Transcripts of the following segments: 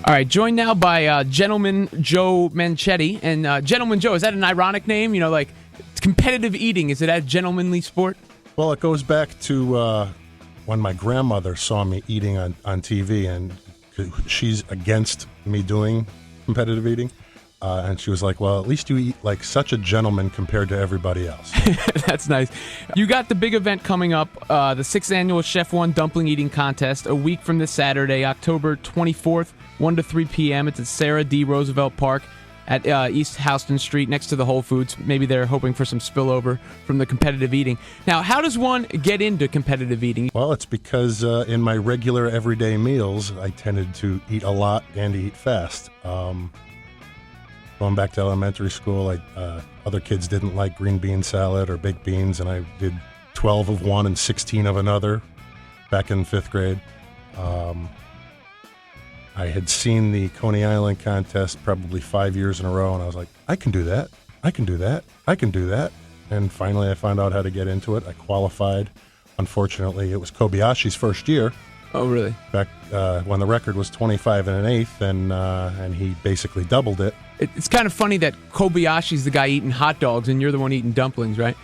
All right, joined now by Gentleman Joe Manchetti. And Gentleman Joe, is that an ironic name? You know, like competitive eating, is it a gentlemanly sport? Well, it goes back to when my grandmother saw me eating on TV, and she's against me doing competitive eating. And she was like, well, at least you eat like such a gentleman compared to everybody else. That's nice. You got the big event coming up, the 6th Annual Chef One Dumpling Eating Contest, a week from this Saturday, October 24th, 1 to 3 p.m. It's at Sarah D. Roosevelt Park at East Houston Street next to the Whole Foods. Maybe they're hoping for some spillover from the competitive eating. Now, how does one get into competitive eating? Well, it's because in my regular everyday meals, I tended to eat a lot and eat fast. Going back to elementary school, other kids didn't like green bean salad or baked beans, and I did 12 of one and 16 of another back in 5th grade. I had seen the Coney Island contest probably 5 years in a row, and I was like, I can do that. I can do that. I can do that. And finally, I found out how to get into it. I qualified. Unfortunately, it was Kobayashi's first year. Oh, really? Back when the record was 25 and an eighth, and he basically doubled it. It's kind of funny that Kobayashi's the guy eating hot dogs and you're the one eating dumplings, right?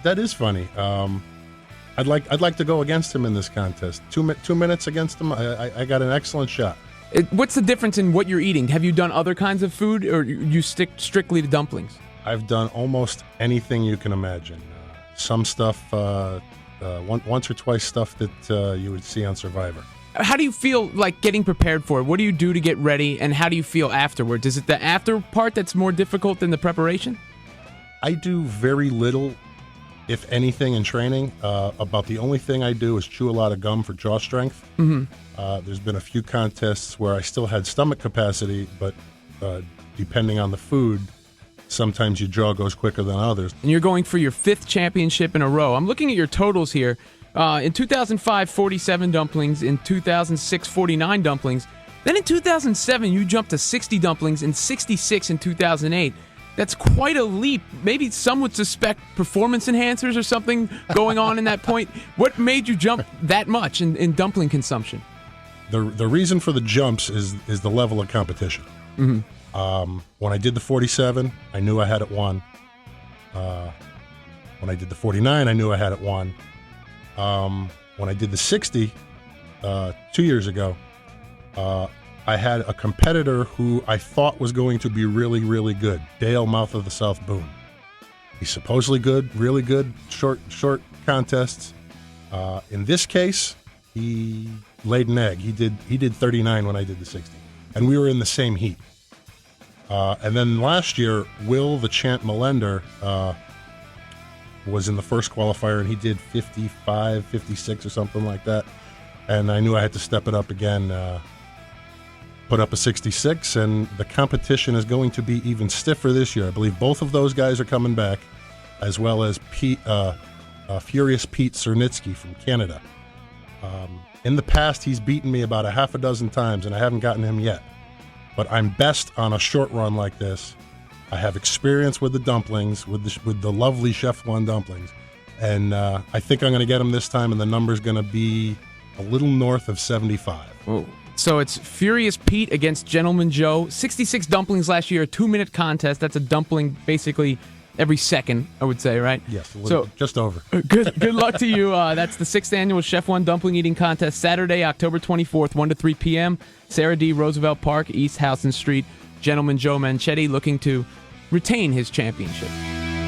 That is funny. I'd like to go against him in this contest. 2 minutes against him, I got an excellent shot. What's the difference in what you're eating? Have you done other kinds of food, or you stick strictly to dumplings? I've done almost anything you can imagine. Some stuff, once or twice stuff that you would see on Survivor. How do you feel like getting prepared for it? What do you do to get ready, and how do you feel afterwards? Is it the after part that's more difficult than the preparation? I do very little, if anything, in training. About the only thing I do is chew a lot of gum for jaw strength. Mm-hmm. There's been a few contests where I still had stomach capacity, but depending on the food, sometimes your jaw goes quicker than others. And you're going for your 5th championship in a row. I'm looking at your totals here. In 2005, 47 dumplings. In 2006, 49 dumplings. Then in 2007, you jumped to 60 dumplings and 66 in 2008. That's quite a leap. Maybe some would suspect performance enhancers or something going on in that point. What made you jump that much in dumpling consumption? The reason for the jumps is the level of competition. Mm-hmm. When I did the 47, I knew I had it won. When I did the 49, I knew I had it won. When I did the 60 2 years ago, I had a competitor who I thought was going to be really, really good, Dale Mouth of the South Boone. He's supposedly good, really good, short contests. In this case, he laid an egg. He did 39 when I did the 60, and we were in the same heat. And then last year, Will the Champ Melender was in the first qualifier, and he did 55, 56 or something like that. And I knew I had to step it up again, put up a 66, and the competition is going to be even stiffer this year. I believe both of those guys are coming back, as well as Furious Pete Cernitsky from Canada. In the past, he's beaten me about a half a dozen times, and I haven't gotten him yet. But I'm best on a short run like this. I have experience with the dumplings, with the lovely Chef One dumplings, and I think I'm going to get him this time, and the number's going to be a little north of 75. Whoa. So it's Furious Pete against Gentleman Joe. 66 dumplings last year, a 2-minute contest. That's a dumpling basically every second, I would say, right? Yes, just over. Good luck to you. That's the 6th Annual Chef One Dumpling Eating Contest, Saturday, October 24th, 1 to 3 p.m., Sarah D. Roosevelt Park, East Houston Street. Gentleman Joe Manchetti looking to retain his championship.